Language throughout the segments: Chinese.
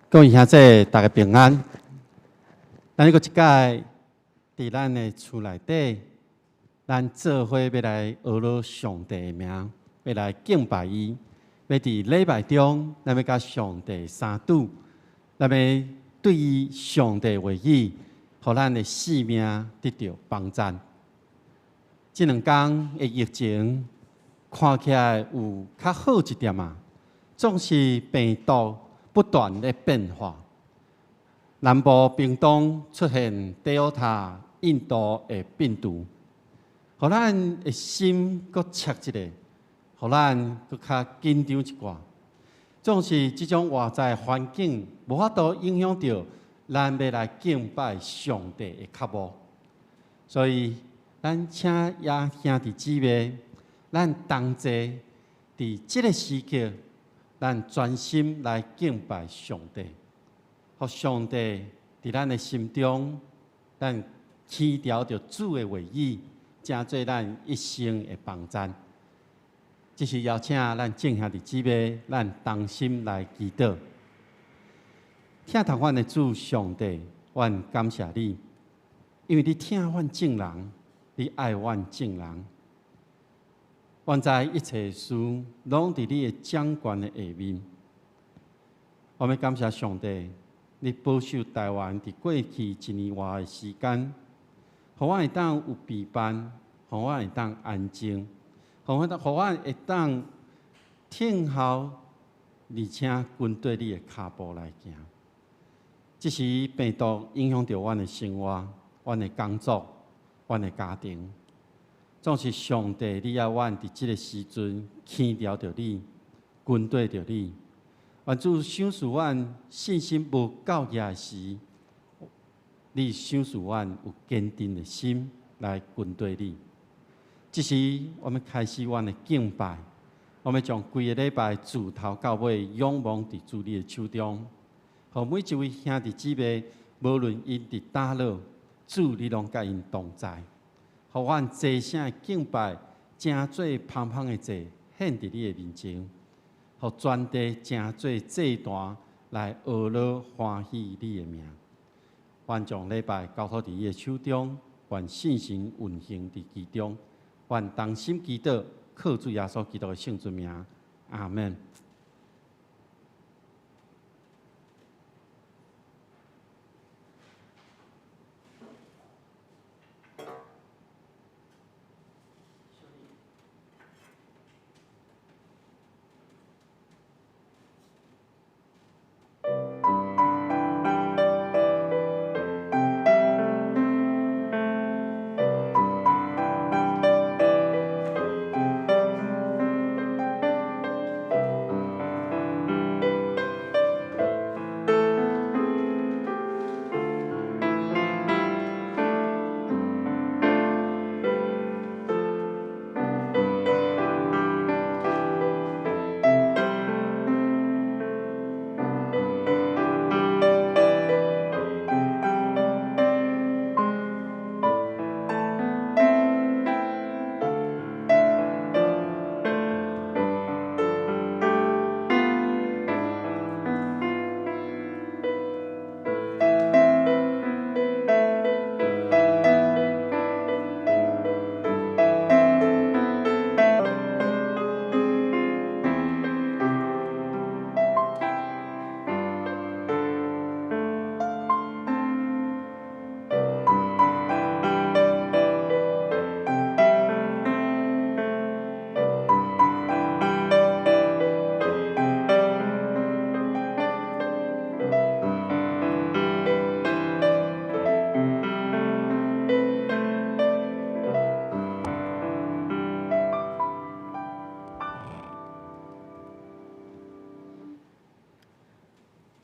各位兄弟，大家平安。咱搁一届伫咱的厝内底，咱做伙要来学了上帝的名，要来敬拜伊。要伫礼拜中，咱要甲上帝相拄，咱要对于上帝话语，互咱的性命得到帮助。这两天的疫情看起来有较好一点啊，总是病毒不断的变化。南部屏东出现 Delta 印度的病毒，互咱的心搁切一下，互咱搁较紧张一寡。总是这种外在环境无法度影响到咱要来敬拜上帝的脚步，所以咱请也兄弟姊妹，咱同齐伫这个时刻，咱专心来敬拜上帝。互上帝伫咱的心中，咱起调着主的话语，成做咱一生的帮助。这是邀请咱众兄弟姊妹，咱同心来祈祷。听从阮的主上帝，阮感谢你，因为你听阮众人，你爱阮众人。阮知一切事拢伫你的掌权的下面。我们感谢上帝。你保守台湾伫过去1年外的时间，互我会当有陪伴，互我会当安静，互我会当听候，而且跟对你的脚步来行。这是病毒影响到阮的生活、阮的工作、阮的家庭，总是上帝，你要阮伫这个时阵牵调着你，跟对着你。愿主赏赐阮信心无够野时，你赏赐阮有坚定的心来跟对你。这时，我们开始阮的敬拜，我们将规个礼拜自头到尾仰望伫主你的手中，互每一位兄弟姊妹，无论因伫倒落，主你拢甲因同在，互阮齐声的敬拜，正做芳芳的祭献伫你的面前。互全地正做祭坛来学乐欢喜你的名，愿将礼拜交托伫你的手中，愿信心运行伫其中，愿同心祈祷，靠主耶稣基督的圣尊名，阿门。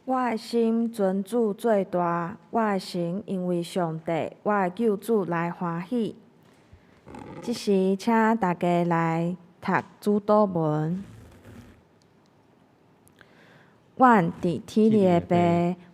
我的心尊主最大，我的心因为上帝，我的救主来欢喜。这时，请大家来读主祷文。阮伫天里的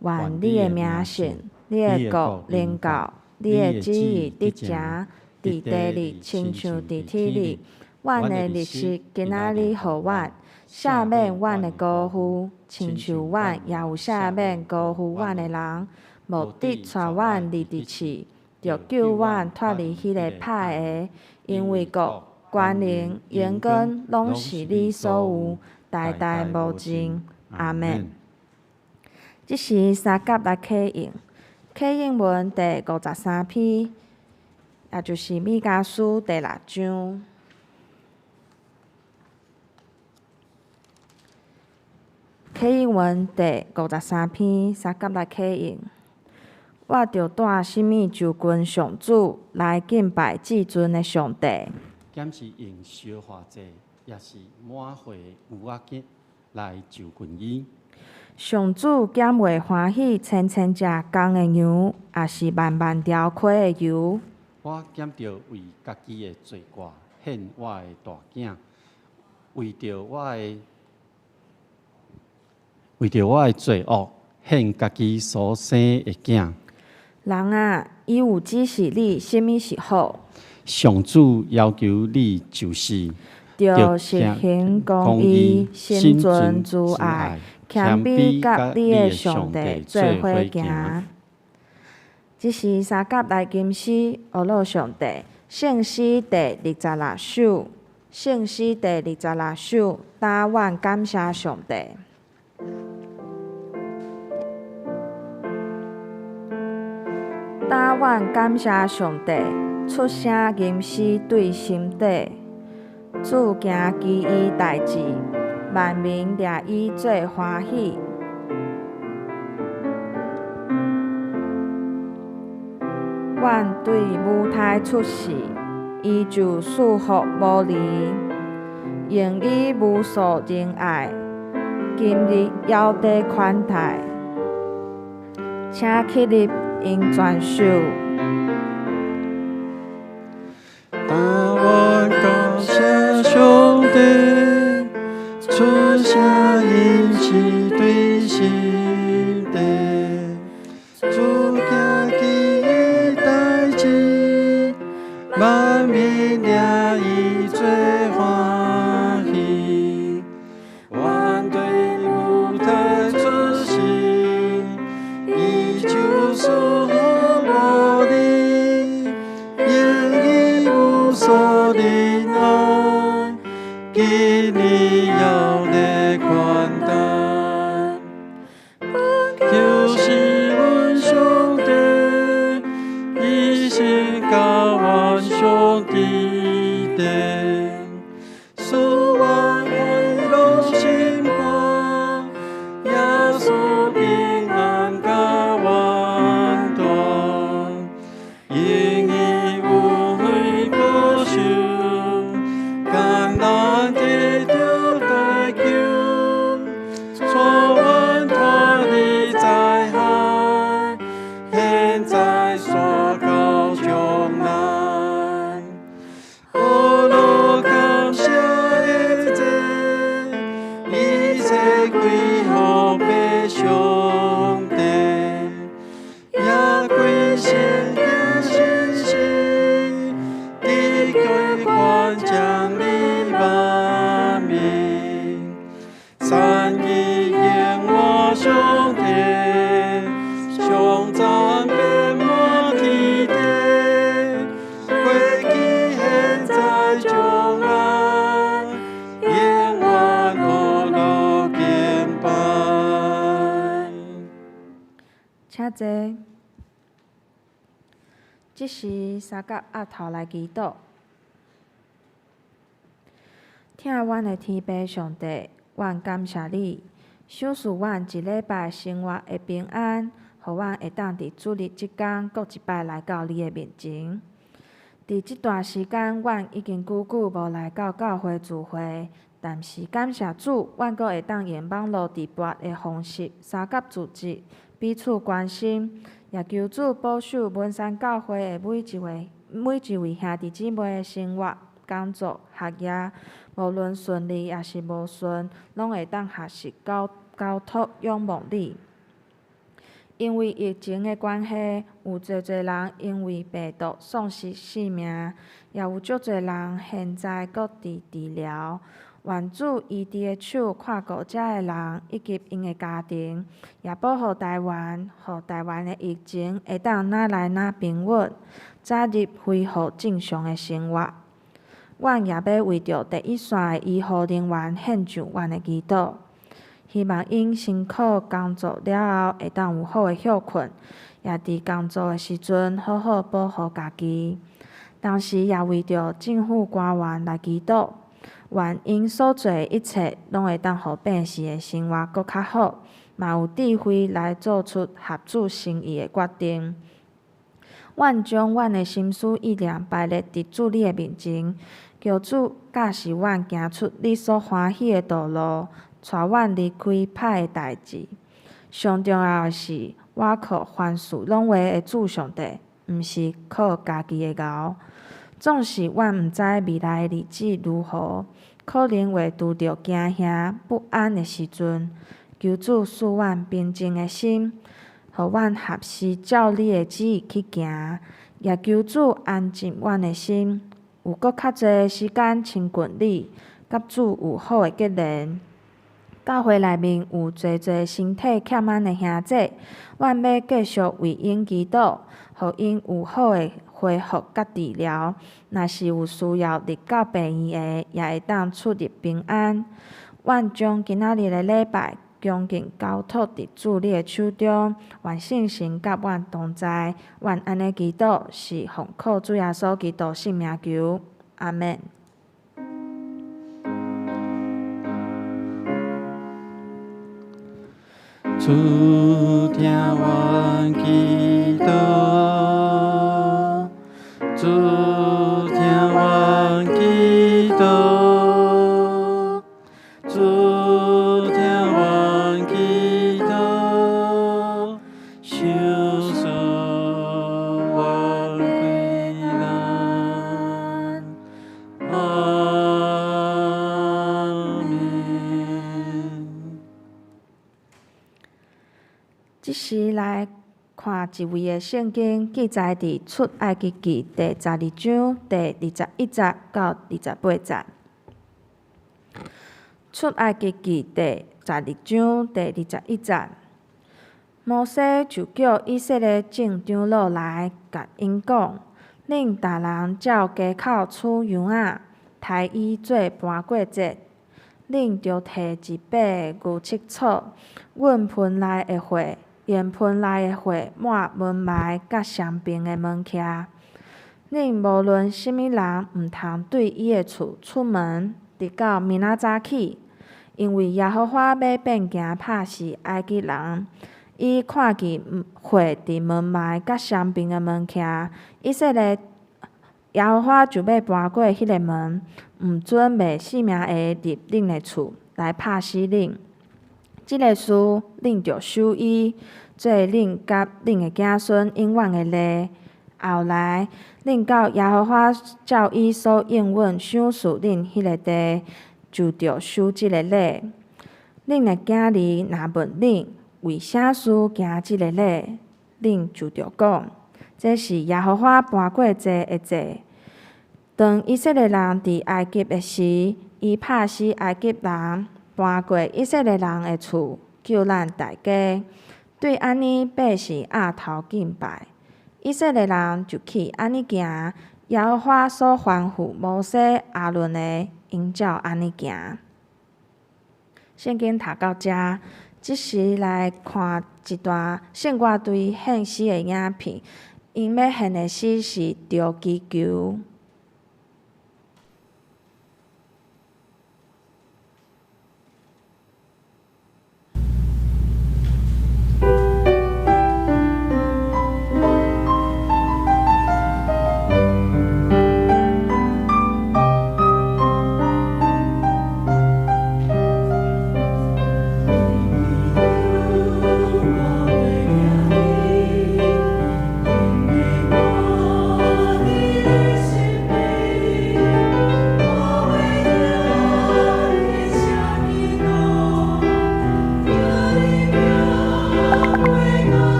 爸，愿你的名圣，你的国临到，你的旨意得成，伫地里亲像伫天里。阮的日食今仔日予阮，赦免阮的辜负，亲像阮也有赦免辜负阮的人，目的带阮入地狱，着救阮脱离迄个歹个，因为国、权能、荣光，拢是你所有，代代无尽。阿免。即是三甲来启应，启应文第53篇，也就是米迦书第6章。启应文第53篇，三甲来启应。我着带什物就君上主来敬拜至尊的上帝。减是用烧化祭，也是满会牛仔囝来就君伊。上主减袂欢喜千千只公的牛，也是万万条溪的油。我减着为家己的罪过献我的大囝，为着我的罪恶献家己所生的囝。人啊，伊有指示你什物是好？上主要求你就是着实行公义，心存慈爱，谦卑甲你的上帝做伙行。即是三甲来金诗，学老上帝圣诗第26首，圣诗第26首，答愿感谢上帝。答愿感谢上帝，出声吟诗对心底。主行奇异代志，万民掠伊做欢喜。阮对母胎出世，伊就束缚无离，用伊无数仁爱，今日要地款待，请起立因全首。答愿感谢上帝，出声吟诗对心底，主行奇异代志，万民掠伊做欢喜。阮对母胎出世，伊就束缚无离，用伊无所仁爱，今日要来款待。就是阮上帝，伊是甲阮上帝的，使阮欢乐心欢，耶稣平安甲阮团，因伊有悔过受，艰难得着代求，带阮脱离灾害，现在山高上难。感谢的这一切归乎俾上帝，也归献嘅信息，地归还将你万民，赞意应我上帝，上赞变满天地，归记现在将来，永远乐乐敬拜。请坐。即时三甲额头来祈祷，听阮的天父上帝，阮感谢你，赏赐阮一礼拜生活的平安，互阮会当伫主日即天各一摆来到你的面前。伫即段时间，阮已经久久无来到教会聚会，但是感谢主，阮阁会当用网络直播的方式三甲组织，彼此关心，也求主保守文山教会的每一位兄弟姊妹的生活、工作、学业，无论顺利也是无顺，拢会当学习交托仰望你。因为疫情的关系，有侪人因为病毒丧失性命，也有足侪人现在搁伫治疗。愿主伊伫个手看顾遮个人以及因个家庭，也保护台湾，互台湾个疫情会当哪来哪平稳，早日恢复正常个生活。阮也要为着第一线个医护人员献上阮个祈祷，希望因辛苦工作了后会当有好个休困，也伫工作个时阵好好保护家己。同时也为着政府官员来祈祷。愿因所做一切，拢会当互病士的生活搁较好，嘛有智慧来做出合主心意的决定。愿将阮的心思意念摆列伫主你的面前，求主教示阮行出你所欢喜的道路，带阮离开歹的代志。上重要的是，我靠凡事拢话的主上帝，毋是靠家己的熬。总是阮毋知未来的日子如何，可能会拄着惊吓不安的时阵，求主赐阮平静的心，互阮合时照你的旨意去行，也求主安静阮的心，有搁较侪的时间亲近你，甲主有好的结连。教会内面有侪侪身体欠安的兄姐，阮要继续为因祈祷，互因有好的恢复甲治疗。若是有需要入到病院的，也会当出入平安。阮将今仔日的礼拜恭敬交托伫主你的手中，愿圣神甲阮同在。愿安尼祈祷，是奉靠主耶稣基督圣名求，阿们。主听阮祈祷，主听阮祈祷，主听阮祈祷，收束阮归咱，阿们。即时来看一位的圣经，记载伫出埃及记第12章第21节到28节。出埃及记第12章第21节，摩西就叫以色列众长老来，甲因讲：恁逐人照家口取羊仔，杀伊做盘过节。恁着摕一把牛膝草，阮盆内的火。沿盆内的火抹门楣甲双边的门徛。恁无论什么人，毋通对伊的厝出门，直到明仔早起，因为耶和华要变行拍死埃及人。伊看见火伫门楣甲双边的门徛，以色列耶和华就要搬过迄个门，毋准袂性命的入恁的厝来拍死恁。即个事，恁着守伊，做恁甲恁的子孙永远的例。后来，恁到耶和华照伊所应允赏赐恁迄个地，就着守即个例。恁的囝儿若问恁为啥事行即个例，恁就着讲：这是耶和华搬过节的节。当以色列人伫埃及的时，伊拍死埃及人。搬过以色列人的厝，救咱大家。对安尼百姓压头敬拜，以色列人就去安尼行。耶和华所吩咐摩西、亚伦的，因照安尼行。圣经读到这，即时来看一段圣歌队献诗的影片。因要献的诗是着祈求。Thank you.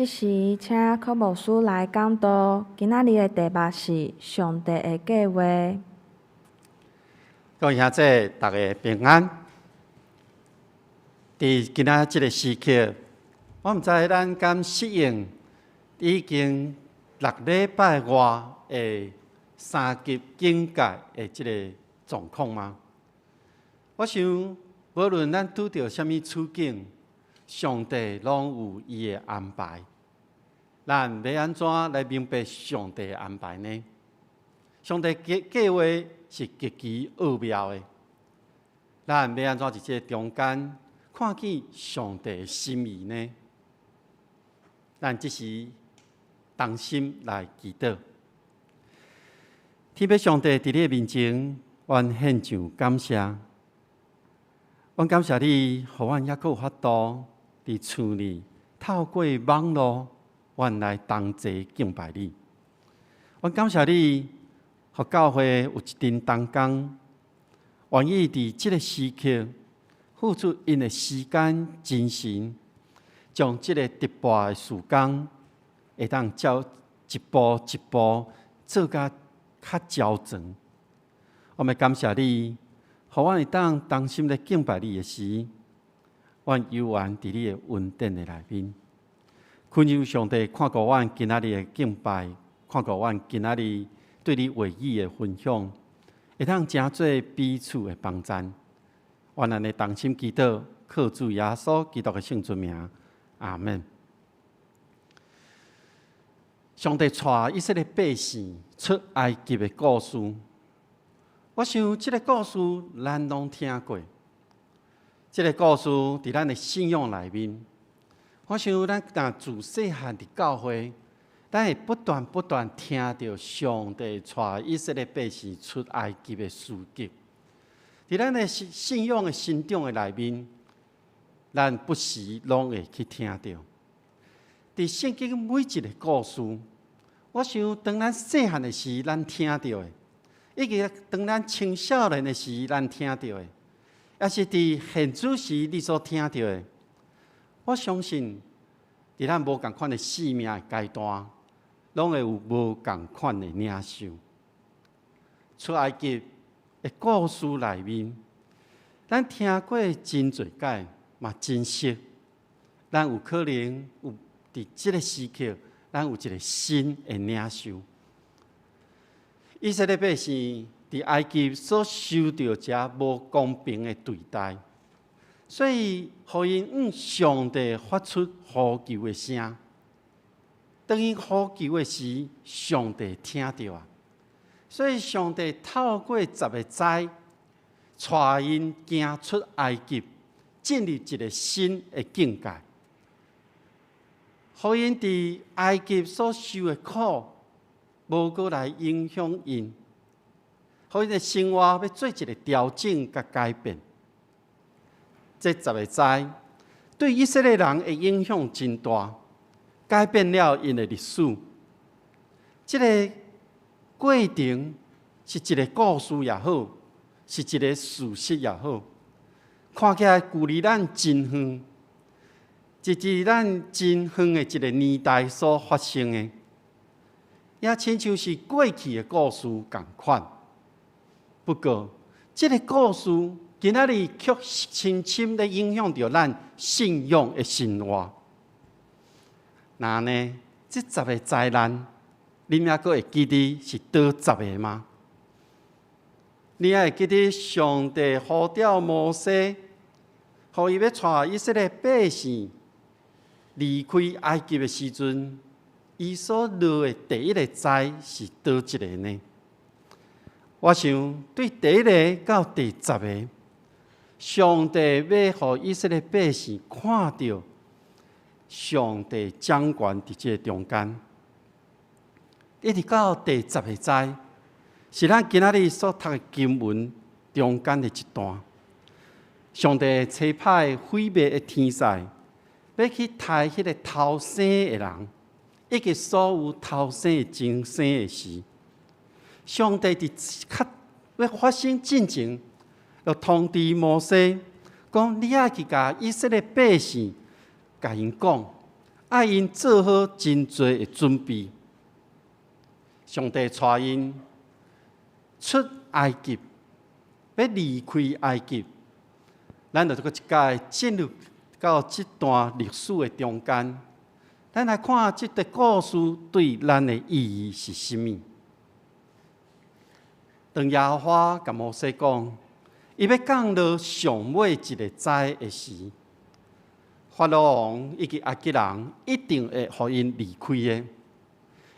即时，请科牧师来讲道。今仔日的题目是上帝的计划。各位兄弟，大家平安。伫今仔即个时刻，我毋知咱敢适应已经6礼拜外的三级警戒的即个状况吗？我想，无论咱拄到什么处境，上帝拢有伊的安排。咱要安怎来明白上帝的安排呢？上帝计划是极其奥妙的。咱要安怎伫这中间看见上帝的心意呢？咱即时同心来祈祷，天父上帝伫你的面前，阮献上感谢。阮感谢你，予阮还阁有法度伫厝里透过网络，阮来同齐敬拜你。阮感谢你，予教会有一阵同工，愿意伫即个时刻付出因的时间、精神，将即个直播的事工，会当一步一步做甲较焦整。我们感谢你，予阮会当同心来敬拜你的时，阮犹原伫你的恩典的内面。恳求上帝看顾阮今仔日的敬拜，看顾阮今仔日对你话语的分享，会当诚做彼此的帮衬。愿咱的同心祈祷，靠主耶稣基督的圣尊名，阿门。上帝带以色列百姓出埃及的故事，我想这个故事咱拢听过。这个故事伫咱的信仰内面，我想咱若自细汉伫教会，咱会不断听到上帝带以色列百姓出埃及的事迹。伫咱的信仰的成长的内面，咱不时拢会去听到。伫圣经每一个故事，我想当咱细汉的时，咱听到的；以及当咱青少年的时，咱听到的；也是伫现主时你所听到的。我相信，伫咱无共款的生命的阶段，拢会有无共款的领受。出埃及的故事内面，咱听过真侪解，嘛真实。咱有可能有伫即个时刻，咱有一个新的领受。以色列百姓伫埃及所受到遮无公平的对待，所以互因向上帝发出呼求的声。当因呼求的时，上帝听到啊。所以上帝透过10个灾，带因行出埃及，进入一个新的境界。互因伫埃及所受的苦，无过来影响因，互因的生活要做一个调整甲改变。这10个灾对以色列人的影响真大，改变了因的历史。这个过程是一个故事也好，是一个事实也好，看起来距离咱真远，是咱真远的一个年代所发生的，也亲像是过去的故事同款。不过，这个故事今仔日却深深地影响着咱信仰的生活。那呢，这10个灾难，你还阁会记得是倒10个吗？你还会记得上帝呼召摩西，互伊要带以色列百姓离开埃及的时阵，伊所落的第一个灾是倒一个呢？我想，对第一个到第10个，上帝要互以色列百姓看到上帝掌权伫这中间。一直到第10个灾，是咱今仔日所读的经文中间的一段。上帝差派毁灭的天使，要去杀迄个偷生的人，以及所有偷生的精生的事。上帝伫要发生进前，就通知摩西，讲你要去甲以色列百姓，甲因讲，爱因做好真多的准备。上帝带因出埃及，要离开埃及，咱就搁一届进入到这段历史的中间，咱来看这个故事对咱的意义是甚物。当耶和华甲摩西讲，伊要降落上尾一个灾的时，法老王以及埃及人一定会互因离开的，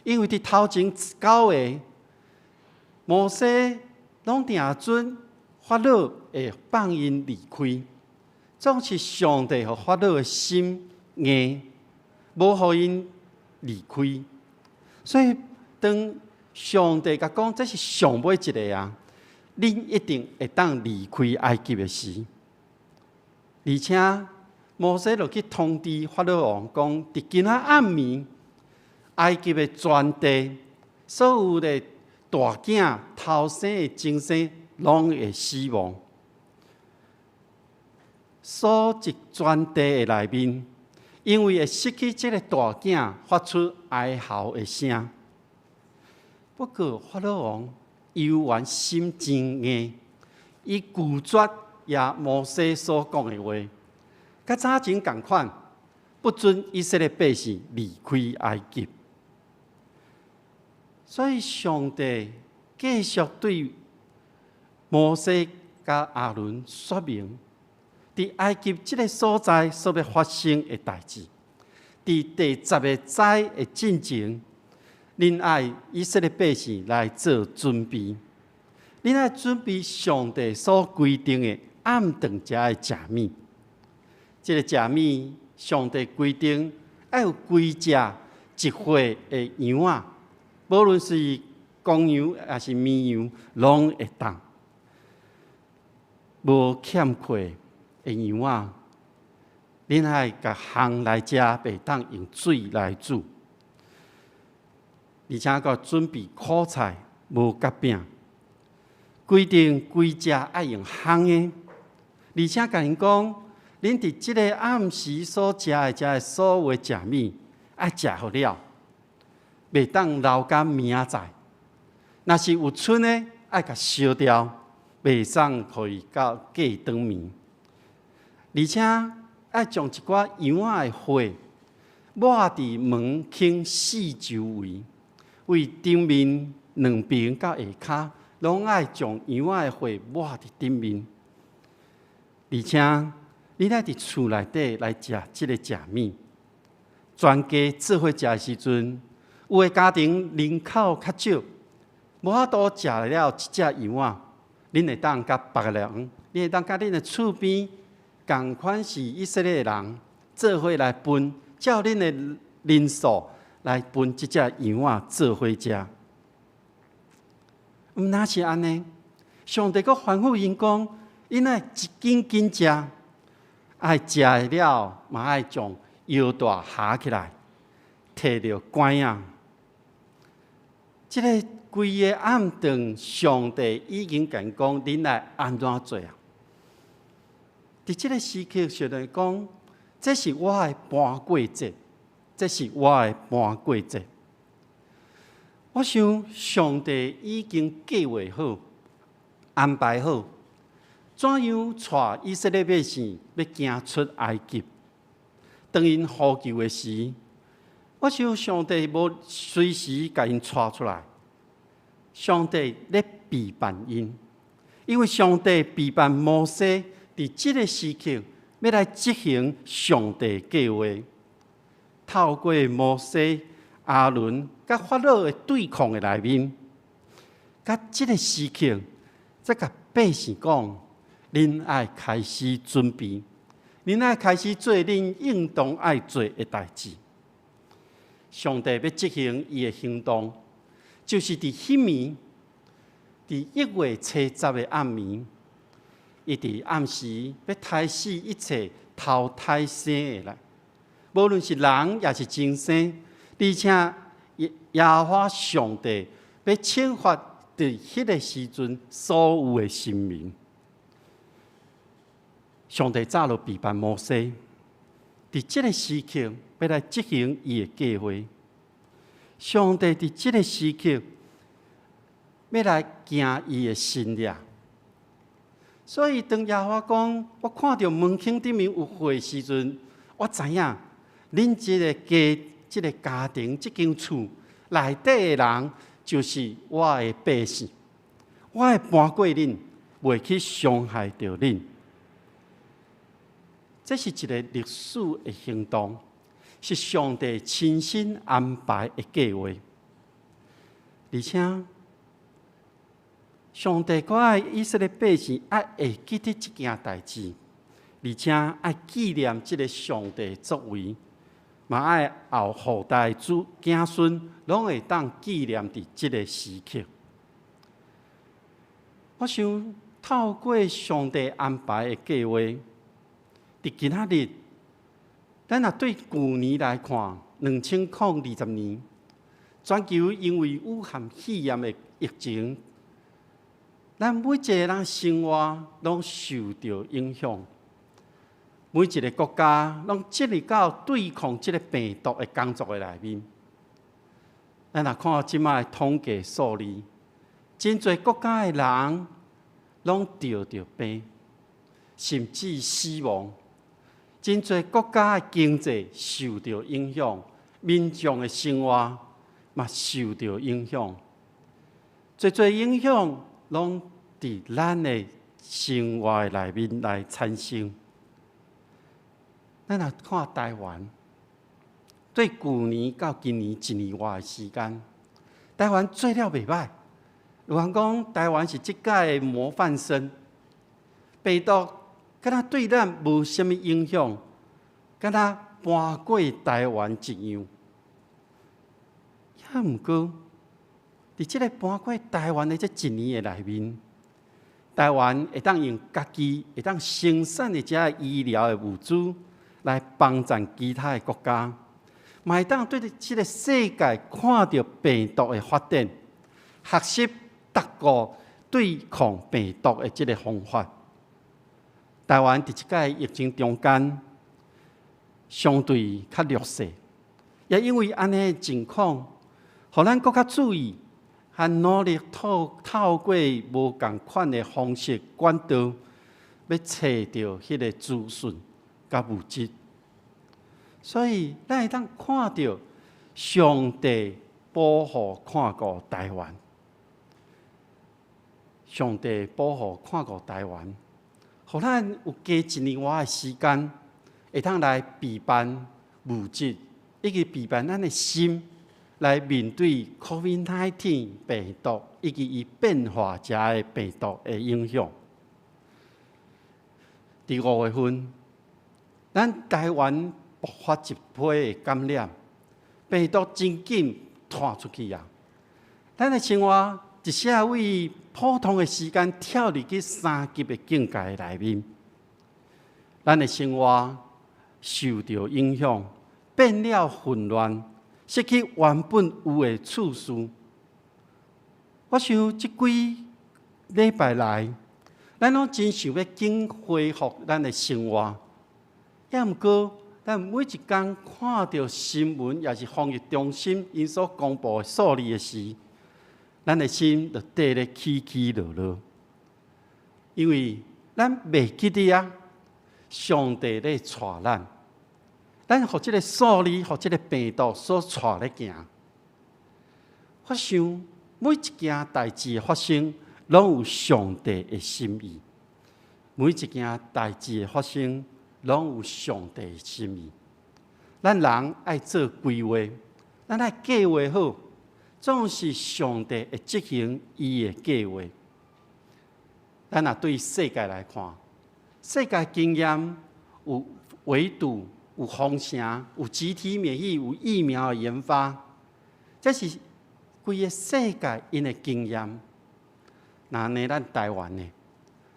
因为伫头前9个摩西拢定准法老会放因离开，总是上帝和法老的心硬，无互因离开。所以当上帝甲讲这是上尾一个啊，恁一定会当离开埃及的时，而且摩西就去通知法老王讲，伫今仔暗暝，埃及的全地所有的大囝头生的精生拢会死亡。所一全地的内面，因为会失去这个大囝，发出哀嚎的声。不过法老王犹原心真硬，伊拒绝也摩西所讲的话，甲早前同款，不准以色列百姓离开埃及。所以上帝继续对摩西甲亚伦说明，伫埃及这个所在所要发生的代志，伫第10个灾的进前，恁爱以色列百姓来做准备，恁爱准备上帝所规定的暗顿食的食物。这个食物，上帝规定要有规只一岁的羊仔，无论是公羊还是绵羊，拢会当。无欠缺的羊仔，恁爱甲烘来食，袂当用水来煮。而且阁准备苦菜、无甲饼，规定规只爱用烘的，而且甲因讲，恁伫即个暗时所食的所有的食物，爱食好了，袂当留到明仔载。若是有剩的，爱甲烧掉，袂送互伊到过当暝。而且爱将一寡羊仔的血抹伫门厅四周围。为顶面两边到下骹，拢爱将羊仔的血抹伫顶面，而且你爱伫厝内底来食即个食物。全家做伙食的时阵，有的家庭人口较少，无法度食了一只羊仔，恁会当甲别个人，恁会当甲恁的厝边共款是以色列人做伙来分，照恁的人数。来分即只羊仔做伙食，哪是安尼？上帝阁吩咐因讲，因爱一斤斤食，爱食了嘛爱将腰带下起来，摕着管啊。即个规个暗顿，上帝已经甲因讲，恁来安怎做啊？伫即个时刻，上帝讲，这是我的搬过节。这是我的搬过节。我想上帝已经计划好、安排好，怎样带以色列百姓要行出埃及。当因呼救的时，我想上帝无随时甲因带出来。上帝咧陪伴因，因为上帝陪伴摩西，伫即个时刻要来执行上帝计划。透过摩西、亚伦甲法老的对抗的内面，甲即个时刻，再甲百姓讲：恁爱开始准备，恁爱开始做恁应当爱做的代志。上帝要执行伊的行动，就是伫迄暝，伫1月初10的暗暝，伊伫暗时要杀死一切头胎生的来。无论是人也是精生，而且耶和华上帝要惩罚伫迄个时阵所有的神明。上帝早就陪伴摩西，伫伫即个时刻要来执行伊的计划。上帝伫即个时刻要来行伊的心意。所以当耶和华讲，我看到门框顶面有火的时阵，我知影恁即个家庭、即间厝内底的人，就是我的百姓。我会搬过恁，袂去伤害到恁。这是一个历史的行动，是上帝亲身安排的计划。而且，上帝搁爱以色列百姓爱会记得这件代志，而且爱纪念这个上帝的作为，嘛爱后代子孙拢会当纪念伫这个时刻。我想透过上帝安排的计划，伫今仔日，咱若对旧年来看，2020年，全球因为武汉肺炎的疫情，咱每一个人生活拢受到影响。每一个国家拢致力到对抗这个病毒的工作的内面。咱若看即摆的统计数字，真侪国家的人拢得着病，甚至死亡。真侪国家的经济受到影响，民众的生活嘛受到影响。侪影响拢伫咱的生活内面来产生。咱若看台湾，对去年到今年1年外的时间，台湾做了袂歹。有人讲台湾是即届的模范生，病毒敢若对咱无什么影响，敢若搬过台湾一样。也毋过，伫即个搬过台湾的这1年的内面，台湾会当用家己会当生产的这医疗的物资来帮助其他的国家，嘛会当对即个世界看到病毒的发展，学习达过对抗病毒的即个方法。台湾伫即届疫情中间相对较弱势，也因为安尼的情况，互咱更较注意，和努力透过无共款的方式管道，要找到迄个资讯甲物质。所以，咱会当看到上帝保护看顾台湾，上帝保护看顾台湾，互咱有加1年外的时间，会当来备办物质，以及备办咱的心，来面对 COVID-19 病毒以及伊变化者的病毒的影响。伫5月份，咱台湾爆发一批的感染，病毒真紧传出去啊！咱的生活一下为普通的时间跳入去3级的境界内面，咱的生活受到影响，变了混乱，失去原本有的次序。我想这几礼拜来，咱拢真想要紧恢复咱的生活，也毋过，咱每一天看到新闻，也是防疫中心因所公布的数字的时，咱的心就底咧起起落落，因为咱袂记得啊，上帝咧带咱，咱互即个数字，互即个病毒所带咧行。我想每一件代志的发生，拢有上帝的心意；每一件代志的发生，拢有上帝的心意。咱人爱做规划，咱爱计划好，总是上帝会执行伊的计划。咱若对世界来看，世界经验有围堵、有封城、有集体免疫、有疫苗的研发，这是规个世界因的经验。那呢，咱台湾呢？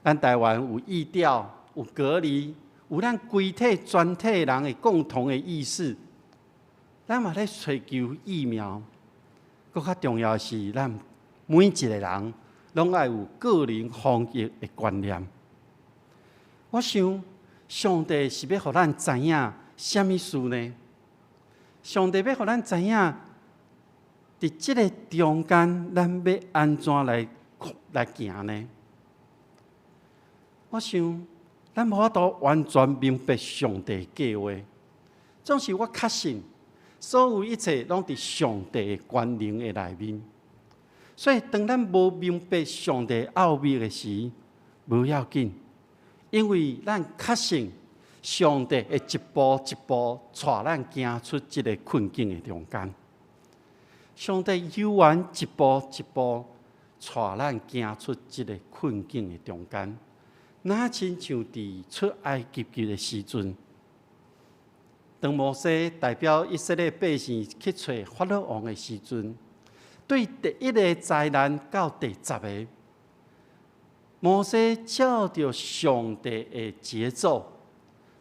咱台湾有疫调、有隔离。有咱规体全体人的共同的意识，咱嘛咧追求疫苗。更较重要的是，咱每一个人拢爱有个人防疫的观念。我想，上帝是要互咱知影什么事呢？上帝要互咱知影，伫即个中间，咱要安怎来行呢？我想，咱无法度完全明白上帝计划，总是我确信，所有一切拢伫上帝的权能的内面。所以，当咱无明白上帝奥秘的时，无要紧，因为咱确信上帝会一步一步带咱行出这个困境的中间。上帝永远一步一步带咱行出这个困境的中间。那亲像伫出埃及记的时阵，当摩西代表以色列百姓去找法老王的时阵，对第一个灾难到第10个，摩西照着上帝的节奏，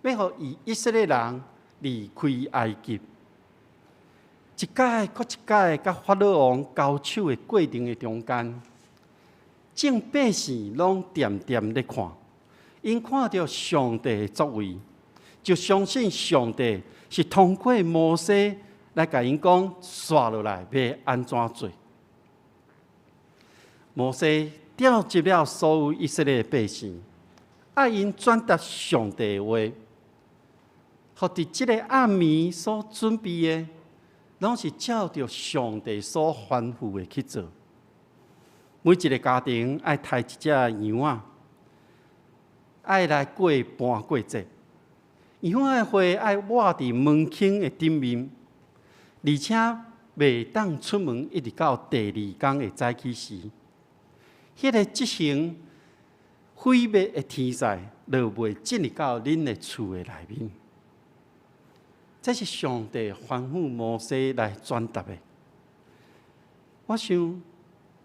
要互以色列人离开埃及。一届搁一届，甲法老王交手的过程的中间，众百姓拢点点咧看，因看到上帝的作为，就相信上帝是通过摩西来甲因讲，刷落来要安怎做。摩西召集了所有以色列百姓，爱因转达上帝的话，互伫即个暗暝所准备的，拢是照着上帝所吩咐的去做。每一个家庭爱杀一只羊仔，爱来过半过节。羊仔的花爱抹伫门框的顶面，而且袂当出门，一直到第2天的早起时。迄个即行毁灭的天灾，就袂进入到恁的厝的内面。这是上帝吩咐摩西来传达的。我想，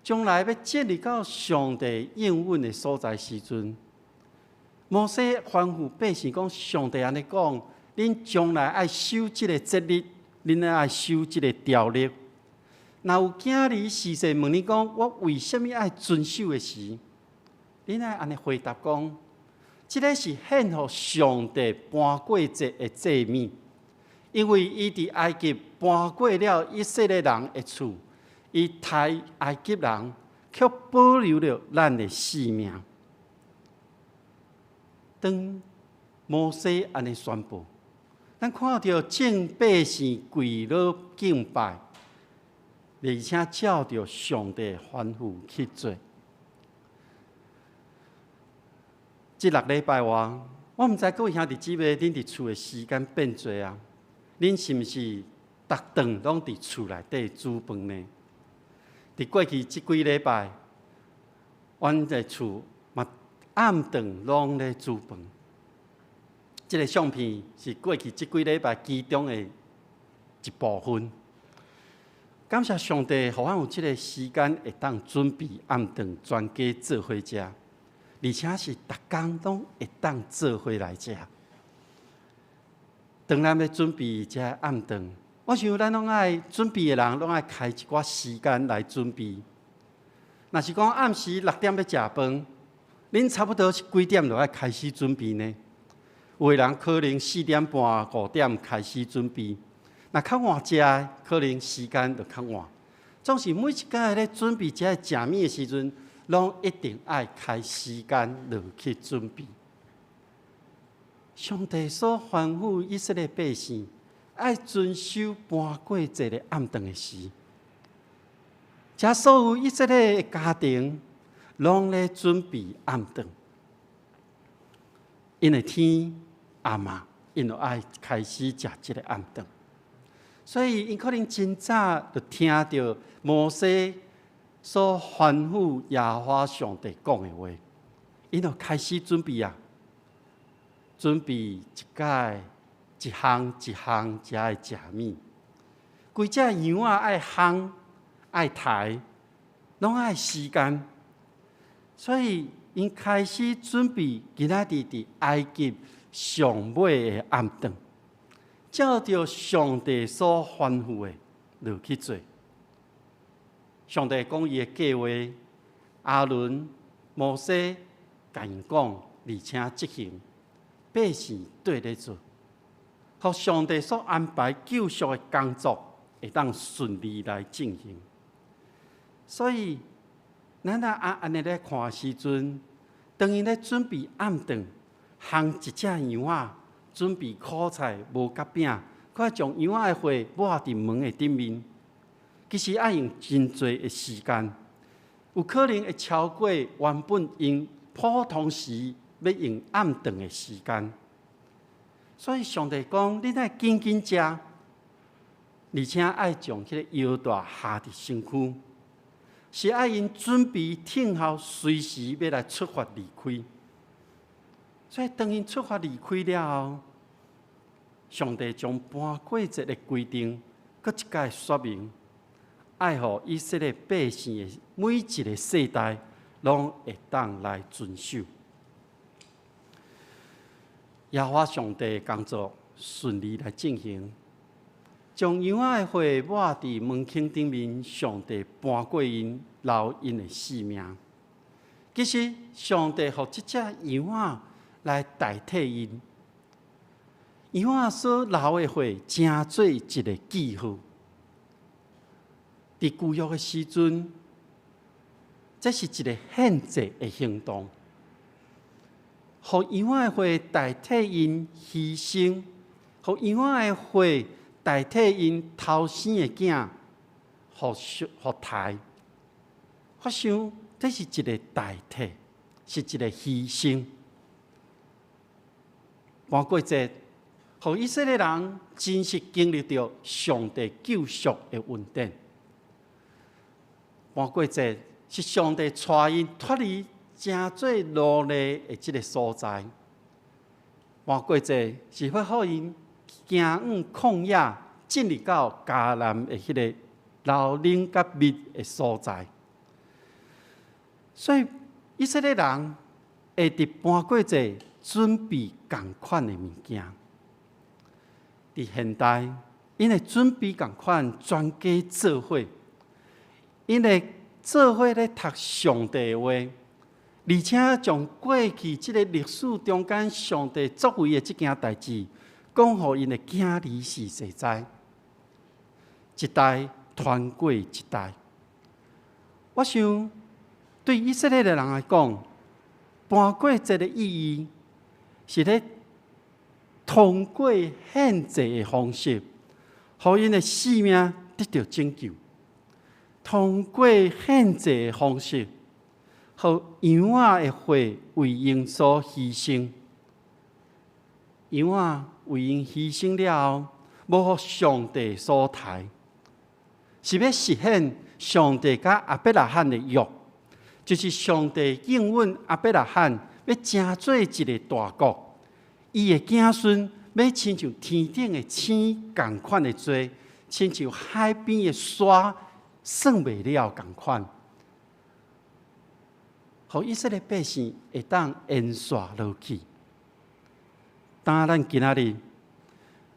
将来要进入到上帝应允的所在时阵，摩西吩咐百姓讲：上帝安尼讲，恁将来爱守即个节日，恁爱守即个条例。若有囝儿时势问你讲，我为什么爱遵守的时，恁爱安尼回答讲：即个是献予上帝搬过节的祭物，因为伊伫埃及搬过了以色列人的厝，伊杀埃及人，却保留了咱的性命。当摩西安尼宣布，咱看到众百姓跪落敬拜。而且照着上帝吩咐去做。这6礼拜外，我毋知各位兄弟姊妹，恁伫厝的时间变多啊？恁是毋是逐顿拢伫厝内底煮饭呢？伫过去这几礼拜，阮在厝嘛暗顿拢咧煮饭。这个相片是过去这几礼拜其中的一部分。感谢上帝，互阮有这个时间会当准备暗顿全家做伙食，而且是逐工拢会当做伙来食。当咱要准备这暗顿，我想咱拢爱准备的人，拢爱开一寡时间来准备。若是讲暗时6点要食饭，恁差不多是几点就要开始准备呢？有的人可能4点半、5点开始准备。若较晚食，可能时间就较晚。总是每一届咧准备这食物的时阵，拢一定爱开时间落去准备。上帝所吩咐以色列百姓，爱遵守搬过节的暗顿的时，这所有以色列的家庭，拢咧准备暗顿。因为天暗啊，因就爱开始食这个暗顿。所以，因可能真早就听到摩西所吩咐耶和华上帝讲的话，因就开始准备啊，准备一届一项一项食的食物，规只羊仔爱烘爱杀，拢爱时间。所以，因开始准备今仔日伫埃及上尾的暗顿。照着上帝所吩咐的，就去做。上帝讲伊的计划，阿伦、摩西甲因讲，而且执行，百姓对咧做。互上帝所安排救赎的工作会当顺利来进行。所以，咱若安尼咧看的时阵，当伊咧准备暗顿，烘一只羊仔，准备苦菜、无甲饼，快将羊仔的火抹伫门的顶面。其实要用真侪的时间，有可能会超过原本用普通时要用暗顿的时间。所以上帝讲，你爱紧紧食，而且爱将迄个腰带下伫身躯，是爱因准备听候随时要来出发离开。所以当因出发离开了后，上帝将搬过节的规定，搁一概说明，爱互以色列百姓的每一个世代，拢会当来遵守。耶和华上帝的工作顺利来进行，将羊仔的火抹伫门框顶面，上帝搬过因，留因的性命。其实上帝互这只羊仔来代替因，羊仔所留的火，成做一个记号。伫旧约的时阵，这是一个献祭的行动。互羊仔的火代替因牺牲，互羊仔的火代替因偷生的囝，互杀。我想这是一个代替，是一个牺牲。搬过节，互以色列人真实经历到上帝救赎的恩典。搬过节是上帝带因脱离真最劳累的这个所在。搬过节是要互因行往旷野，进入到迦南的迄个老冷甲密的所在。所以以色列人会伫搬过节准备同款的物件。伫现代，因会准备同款全家做伙，因会做伙咧读上帝的话。而且将过去这个历史中间上帝作为的这件代志，讲互因的囝儿时世知，一代传过一代。我想，对以色列的人来讲，搬过节的意义是咧通过献祭的方式，互因的性命得到拯救。通过献祭的方式，互羊仔的火为因所牺牲，羊仔为因牺牲了后，无互上帝所杀，是要实现上帝甲亚伯拉罕的约，就是上帝应允亚伯拉罕要成做一个大国，伊的子孙要亲像天顶的星同款的多，亲像海边的沙算袂了同款。互以色列百姓会当延续落去。当咱今仔日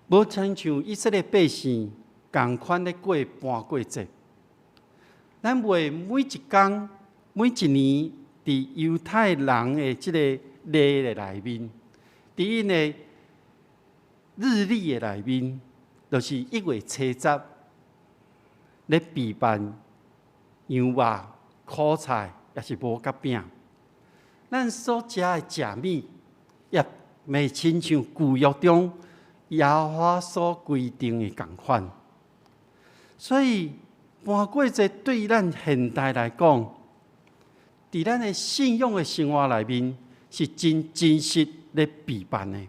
无亲像以色列百姓同款咧过搬过节，咱为每一天、每一年，伫犹太人的即个历的内面，伫因的日历的内面，就是1月7日咧备办羊肉、苦菜。也是无甲饼，咱所食的食物也未亲像旧约中耶和华所规定的同款。所以搬过节对咱现代来讲，伫咱的信仰的生活内面是真真实咧备办的。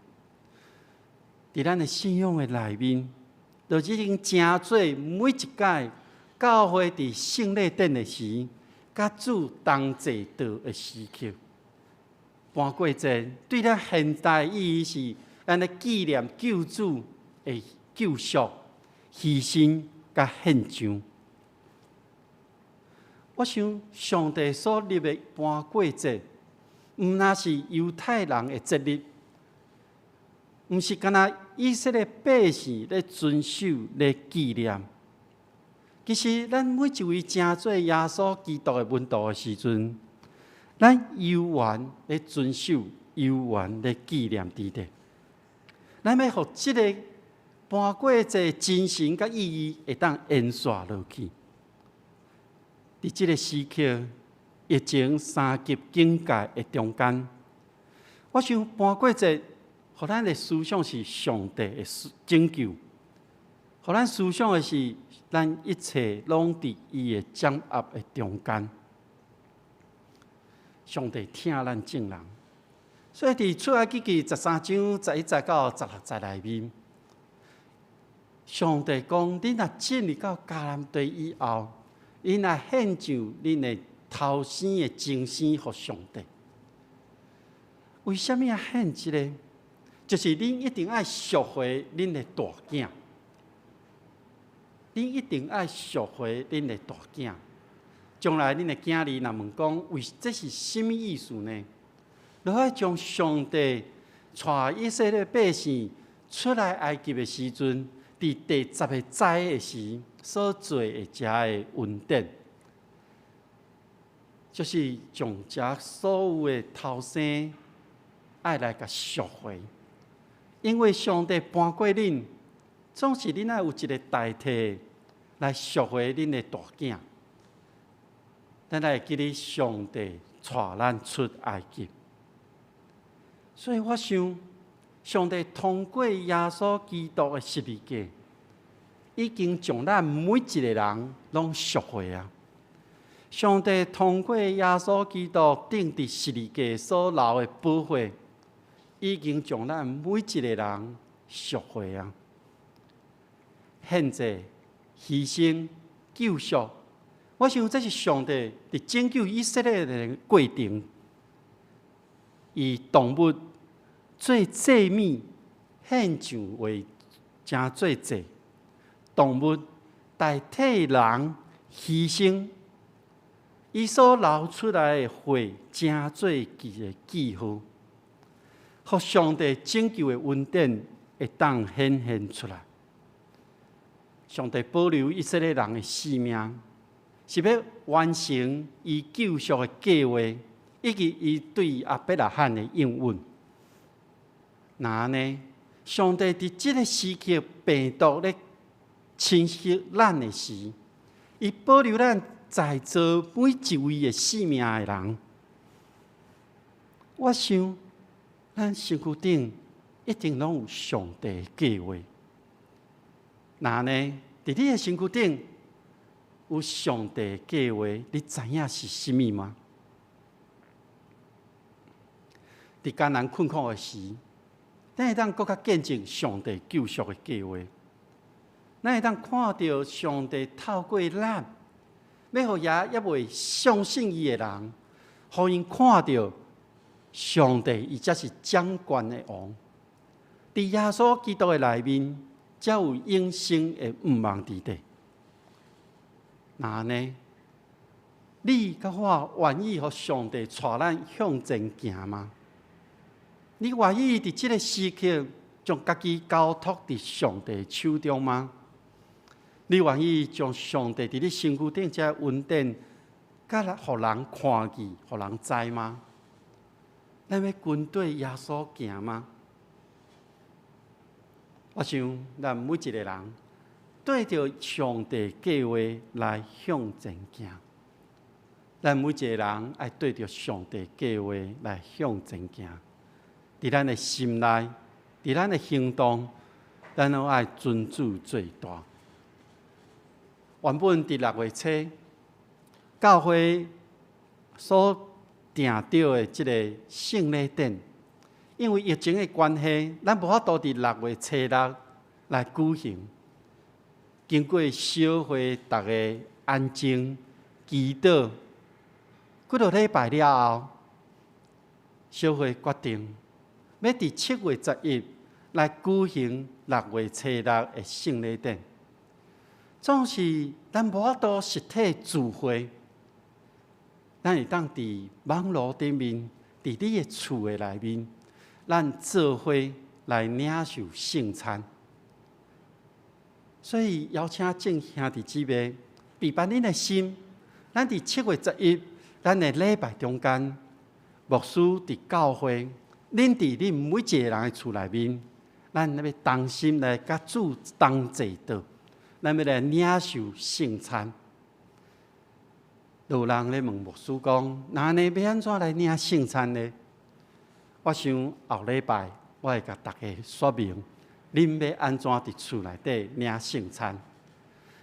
伫咱的信仰的内面，就已经真做每一届教会伫圣礼典的时。甲主同坐道的时刻，搬过节对咱现代意义是，咱咧纪念救主的救赎、牺牲甲献上。我想，上帝所立的搬过节，毋那是犹太人的节日，毋是干那以色列百姓咧遵守咧纪念。其实，咱每一位正做耶稣基督的门徒的时阵，咱犹原咧遵守，犹原咧纪念伫咧。咱要互即个搬过这精神甲意义会当延续落去。伫即个时刻，疫情三级警戒的中间，我想搬过这，互咱的思想是上帝的拯救，互咱思想的是咱一切拢伫伊的掌握的中间。上帝听咱众人，所以伫出埃及记13章11、19、16节内面，上帝讲：恁若进入到迦南地以后，恁若献上恁的头生的精神给上帝。为什么要献这个？就是恁一定要赎回恁的大囝，恁一定要赎回恁的大囝。将来恁的囝儿若问讲，为这是什么意思呢？就要将上帝带以色列百姓出来埃及的时阵，伫第10个节的时所做的这的恩典，就是将这所有的头生爱来甲赎回。因为上帝搬过恁，总是恁爱有一个代替来赎回恁的大囝。咱来记得上帝带咱出埃及，所以我想，上帝通过耶稣基督的十字架，已经将咱每一个人拢赎回啊！上帝通过耶稣基督钉伫十字架所流的宝血，已经将咱每一个人赎回啊！现在牺牲救赎。我想这是上帝伫拯救以色列的过程，以动物做祭物献上为真做祭，动物代替人牺牲，伊所流出来的血真做记号，互上帝拯救的恩典会当显现出来。上帝保留以色列人的性命。是要完成伊救赎的计划，以及伊对亚伯拉罕的应允。那呢？上帝伫即个时刻病毒咧侵袭咱的时，伊保留咱在座每一位的性命的人。我想，咱身躯顶一定拢有上帝的计划。那呢？伫你的身躯顶。有上帝计划，你知影是甚么吗？伫艰难困苦的时，咱会当更加见证上帝救赎的计划。咱会当看到上帝透过咱，要互也未相信伊的人，互因看到上帝伊才是掌权的王。伫耶稣基督的内面，才有永生的毋茫之地。那呢？你甲我愿意互上帝带咱向前行吗？你愿意伫即个时刻将家己交托伫上帝手中吗？你愿意将上帝伫你身躯顶这恩典，甲互人看见、互人知吗？咱要跟对耶稣行吗？我想，咱每一个人。对着上帝计划来向前行，咱每一个人爱对着上帝计划来向前行。伫咱的心内，伫咱的行动，咱拢爱尊主最大。原本伫6月初，教会所定定的即个圣礼典，因为疫情的关系，咱无法度伫6月初6来举行。经过小会，大家安静祈祷，几个礼拜了后，小会决定要伫7月11来举行6月初6的圣礼典。总是咱无法度实体聚会，咱会当伫网络顶面，伫你的厝的内面，咱做伙来领受圣餐。所以邀请众兄弟姊妹，备办恁的心。咱伫7月11，咱的礼拜中间，牧师伫教会，恁伫恁每一个人的厝内面，咱要同心来甲主同坐道，咱要来领受圣餐。有人咧问牧师讲：那安尼要安怎来领圣餐呢？我想后礼拜我会甲大家说明，恁要安怎伫厝内底领圣餐。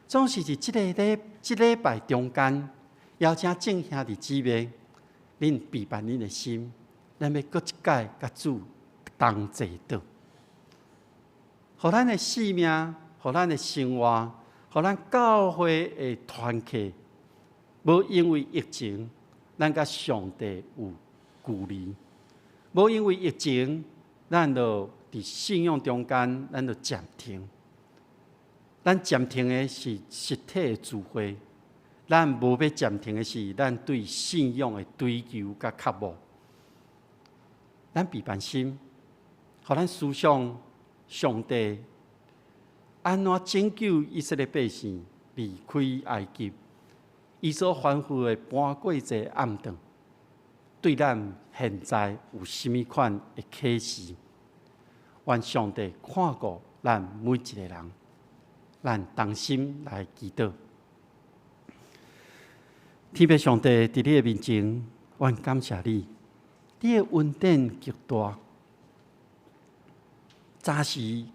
总是即礼拜中间，邀请众兄弟姊妹，恁备办恁的心，咱要搁一届甲主同坐道，互咱的生命，互咱的生活，互咱教会的团契，无因为疫情，咱甲上帝有距离；无因为疫情，咱就伫信仰中间，咱就暂停。咱暂停的是实体的聚会，咱无要暂停的是咱对信仰的追求甲渴慕。咱备办心，互咱思想上帝安怎拯救以色列百姓离开埃及，伊所吩咐的搬过这暗顿，对咱现在有甚物款的启示？愿上帝看顾咱每一个人。咱同心来祈祷，天父上帝伫你的面前，愿感谢你，你的恩典极大。早时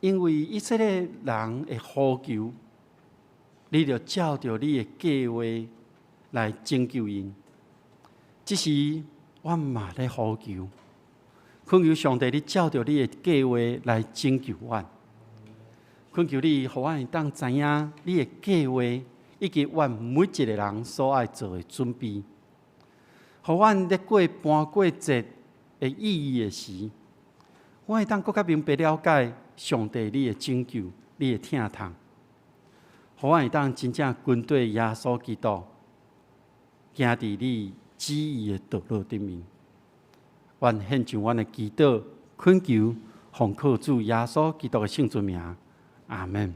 因为以色列人的呼求，你就照着你的计划来拯救因。只是我嘛咧呼求，恳求上帝，你照着你的计划来拯救我。恳求你，互我会当知影你的计划，以及阮每一个人所爱做的准备。互阮咧过搬过节的意义的时，我会当更加明白了解上帝你的拯救，你的疼痛。互我会当真正跟对耶稣基督，行伫你旨意的道路顶面。愿献上阮的祈祷、恳求，奉靠主耶稣基督的圣尊名。阿门。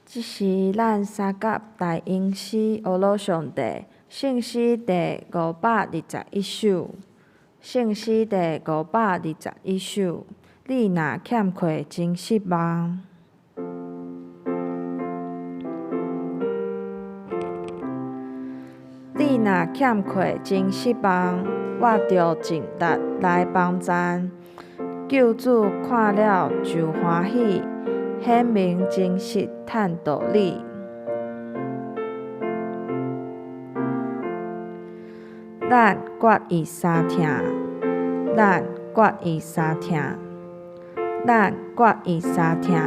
即是咱三甲大英诗学老上帝圣诗第521首，圣诗第521首，你若欠缺真失望。你若欠缺真失望，我着尽力来帮赞。救主看了就欢喜，显明真实趁道理。咱决意相听，咱决意相听，咱决意相听，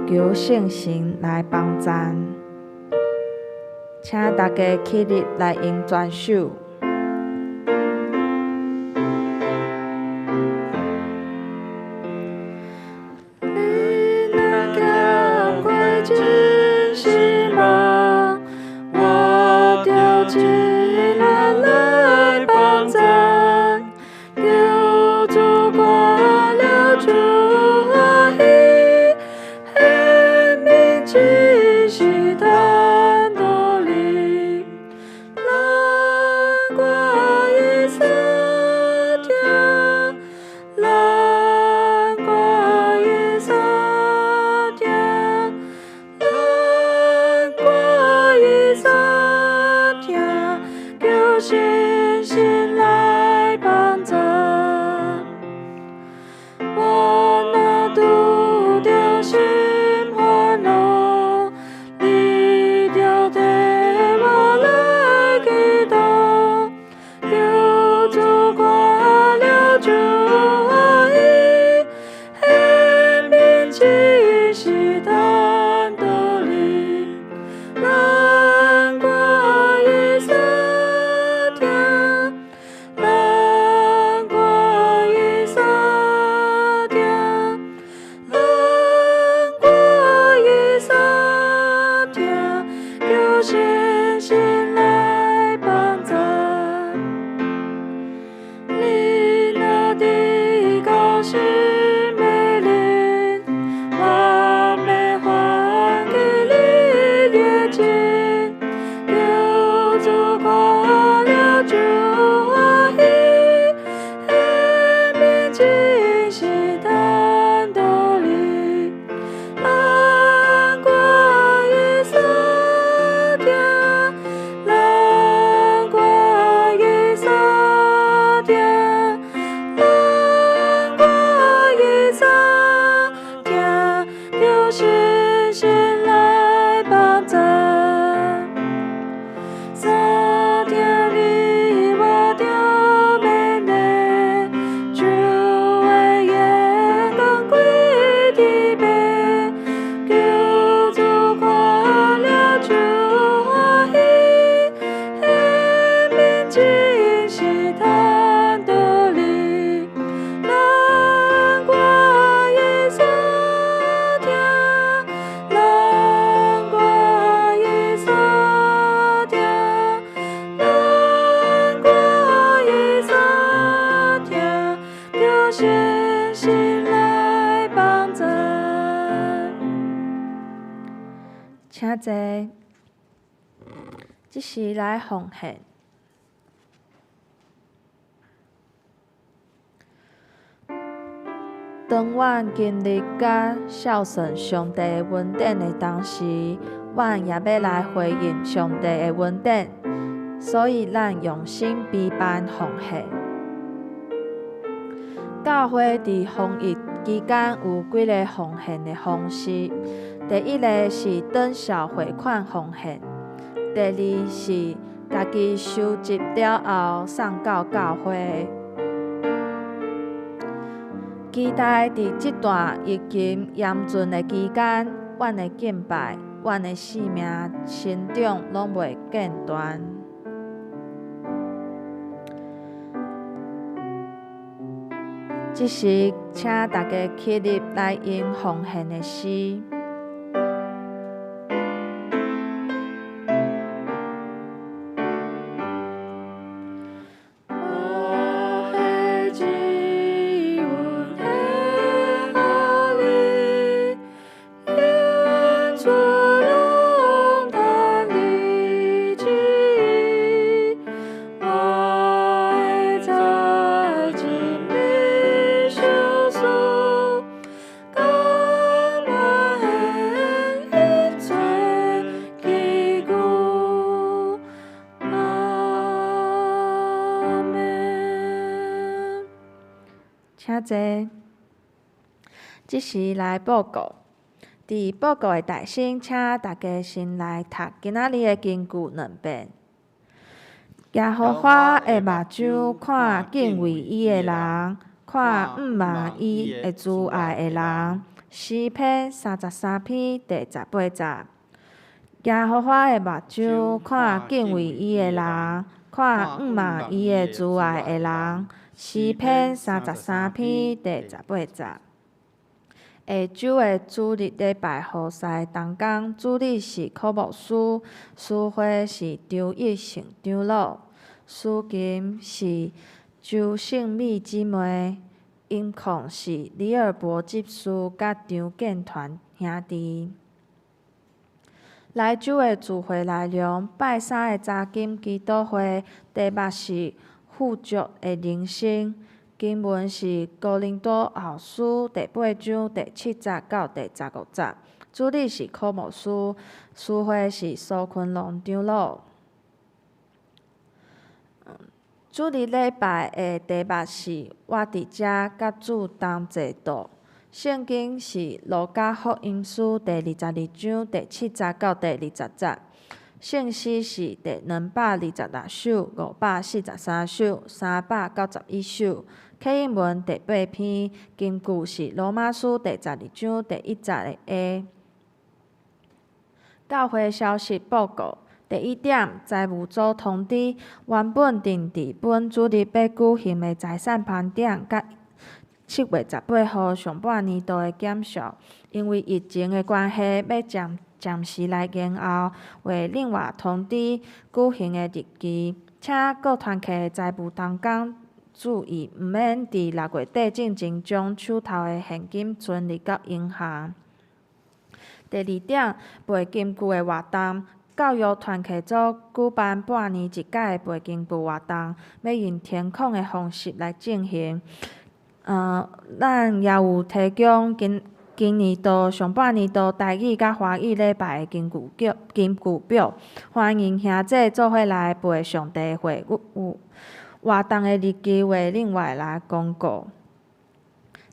求圣神来帮赞。请大家起立来用全首。你若欠缺真失望，我着尽力来帮赞。救主看了就欢喜，显明真实趁道理。咱请坐。即时来奉献。当阮经历甲孝顺上帝的恩典的同时，阮也要来回应上帝的恩典，所以咱用心陪伴奉献。教会伫防疫期间有几个奉献的方式。第一个是等小汇款奉献，第二是家己收集了后送到教会。期待伫这段疫情严峻的期间，阮的敬拜、阮的性命、成长拢袂间断。这时，请大家起立来吟奉献的诗。请坐。即时来报告。伫报告的大先，请大家先来读今仔日的经句2遍。耶和华的目睭看敬畏伊的人，看毋骂伊的慈爱的人。诗篇33篇第18节。耶和华的目睭看敬畏伊的人，看毋骂伊的慈爱的人。诗篇33篇第18节。下周的主日礼拜互赛当天，主日是科牧师，司会是张义成长老，司琴是周圣美姊妹，音控是李尔伯执事甲张建团兄弟。来周的聚会内容：拜三的查经祈祷会，题目是富足的人生。经文是哥林多后书第8章第7节到第15节。主日是科牧师，司会是苏坤龙长老。主日礼拜的题目是我伫遮甲主同坐道。圣经是路加福音书第22章第7节到第20节。圣诗是第226首、543首、391首。启应文第8篇，经句是罗马书第12章第1节的 A。教会消息报告：第一点，财务组通知，原本定伫本主日要举行的财产盘点，甲7月18号上半年度的检数，因为疫情的关系，要暂时来延后，为另外通知举行的日期，请各团契的财务同工注意，毋免伫6月底进前将手头的现金存入到银行。第二点，背经句的活动，教育团契组举办半年一届的背经句活动，要用填空的方式来进行。咱也有提供今年度上半年度台语甲华语礼拜的经句表，欢迎兄弟做伙来背上帝的话语。活动的日期为另外来公告。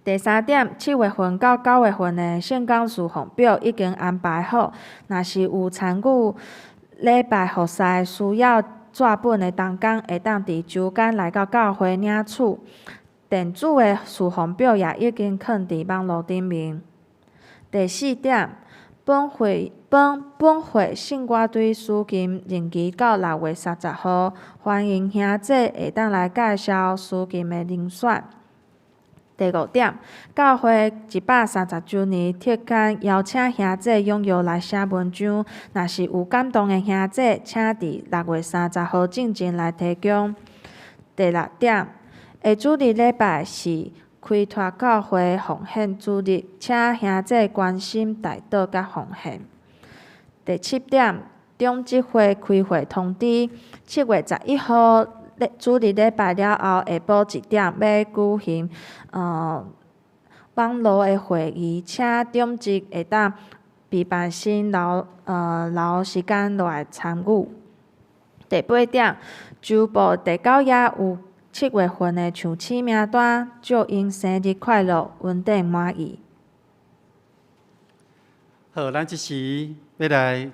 第三点，7月份到9月份的圣讲事奉表已经安排好，若是有参与礼拜服侍需要纸本的同工，会当伫周间来到教会领取。电子的事奉表也已经放伫网络顶面。第四点，本会圣歌队司琴任期到6月30号，欢迎兄弟会当来介绍司琴的遴选。第5点，教会130周年特刊邀请兄弟踊跃来写文章，若是有感动的兄弟，请伫6月30号进前来提供。第6点，下主日礼拜是开拓教会奉献主日，请兄弟关心代祷甲奉献。第7點，中職會開會通知，7月11號主日禮拜了後下晡1點要舉行網絡的會議，請中職會當備辦先留時間來參與。第8點，週報第9頁有7月份的唱詩名單，祝因生日快樂，穩定滿意。好，咱即時要來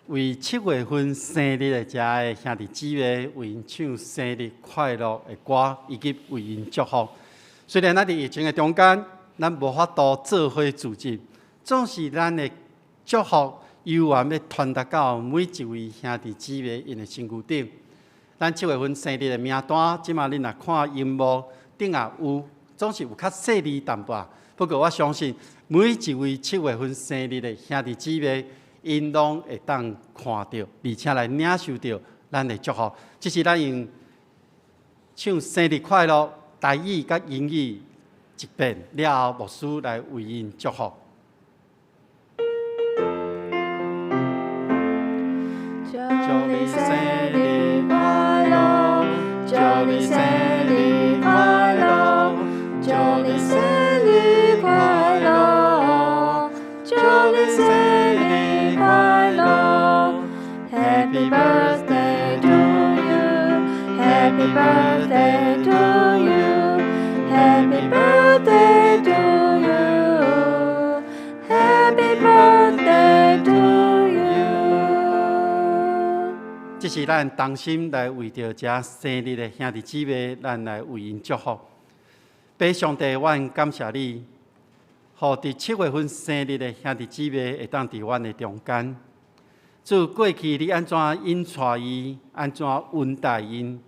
為7月份生日的遮的兄弟姊妹，為因唱生日快樂的歌，以及為因祝福。雖然咱佇疫情的中間，咱無法度做伙聚集，總是咱的祝福悠然要傳達到每一位兄弟姊妹因的身軀頂。咱7月份生日的名單，即馬恁若看熒幕頂也有，總是有較細膩淡薄。不過我相信，每一位7月份生日的兄弟姊妹，因攏會當看到，而且來領受到咱的祝福。這是咱用唱生日快樂台語甲英語一遍了後，牧師來為因祝福。祝你生日快樂，祝你生日快樂，祝你生日快樂，祝你生日快樂。Happy birthday to you, Happy birthday to you, Happy birthday to you, Happy birthday to you。這是咱同心來為着這生日的兄弟姊妹，咱來為因祝福。爸上帝，阮感謝你，予佇7月份生日的兄弟姊妹會當佇阮的中間。主過去你安怎引帶伊，安怎恩待因，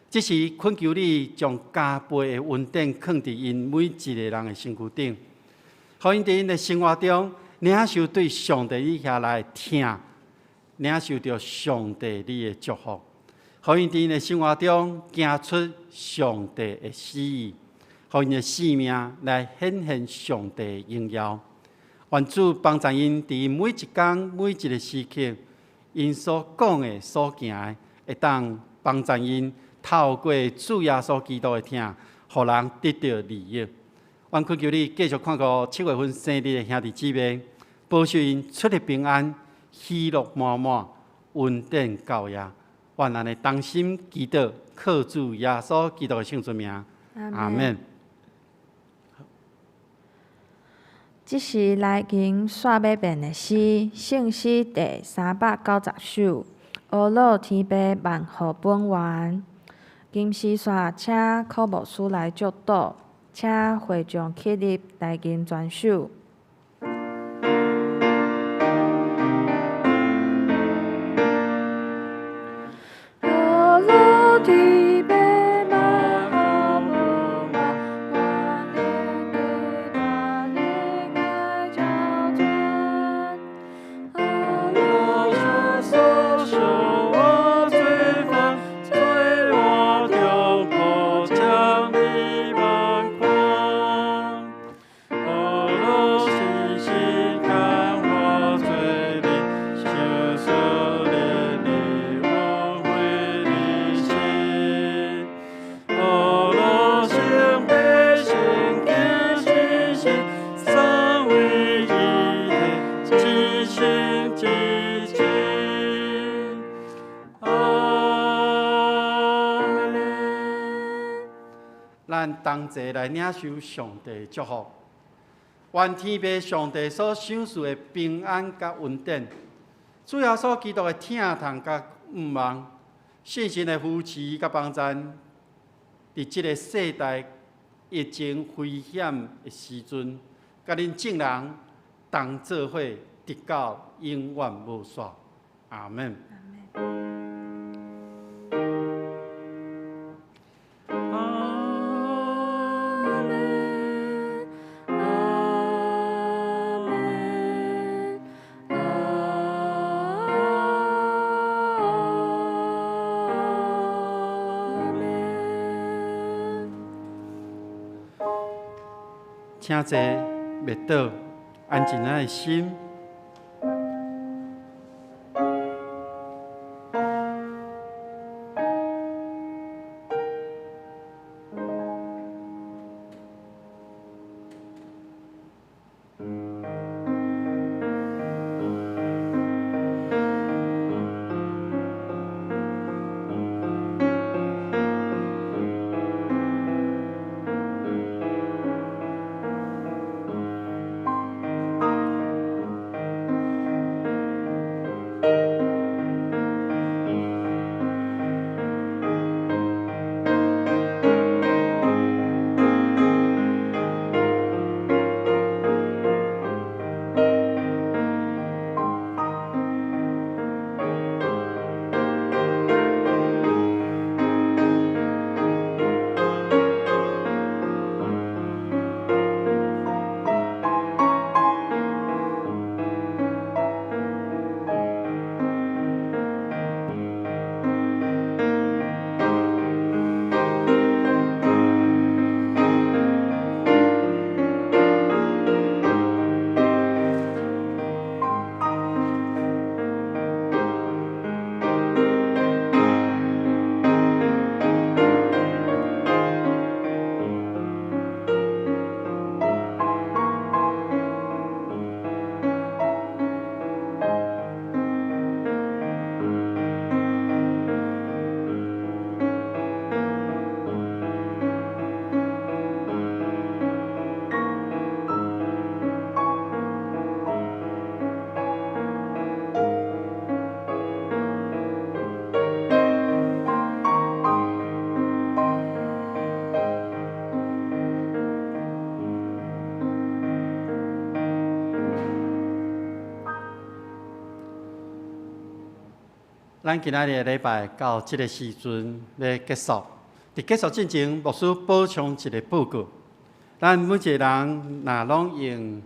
只是懇求你將加倍的恩典放佇因每一個人的身軀頂，予因佇因的生活中領受對上帝你下來聽，領受到上帝你的祝福，予因佇因的生活中行出上帝的旨意，予因的生命來顯現上帝的榮耀。願主幫助因佇每一天每一個時刻，因所講的所行的，會當幫助因透過主耶穌基督的聽，互人得到利益。願懇求你繼續看顧7月份生日的兄弟姊妹，保守因出入平安，喜樂滿滿，穩定到夜。願咱的同心祈禱，靠主耶穌基督的聖尊名，阿門。這是來經煞尾篇的詩，聖詩第390首。阿老天父萬福本源，今時煞請靠牧師來祝禱，請會眾起立來經全首。阿老天父。咱同齊來領受上帝祝福，願天父上帝所賞賜的平安甲穩定，主耶穌基督的疼痛甲盼望，信心的扶持甲幫贊，佇這個世代疫情危險的時陣，甲恁眾人同做伙直到永遠無煞。阿門。請坐，滅倒，安靜咱的心，咱今仔日的礼拜到这个时阵要结束。伫结束之前，牧师补充一个报告：咱每一个人若拢用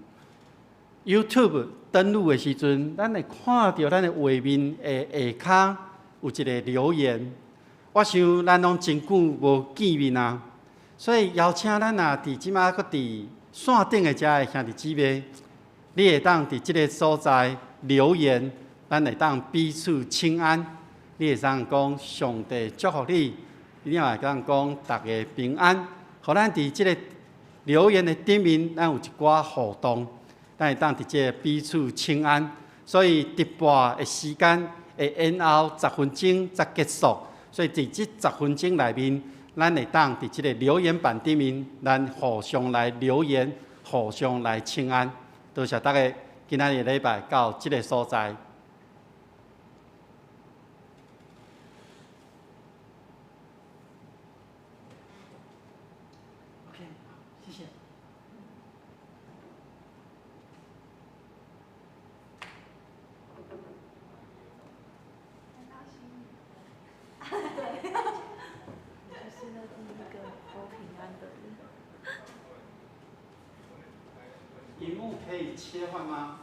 YouTube 登录的时阵，咱会看到咱的画面的下骹有一个留言。我想咱拢真久无见面啊，所以邀请咱啊，伫即马搁伫线顶的遮的兄弟姊妹，你会当伫即个所在留言。咱会当彼此请安，你会当讲上帝祝福你，你也会当讲大家平安。互咱伫即个留言的顶面，咱有一寡互动，咱会当伫即个彼此请安。所以直播的时间会延后10分钟才结束，所以伫即10分钟内面，咱会当伫即个留言板顶面，咱互相来留言，互相来请安。多谢大家今仔日礼拜到即个所在。荧幕可以切换吗？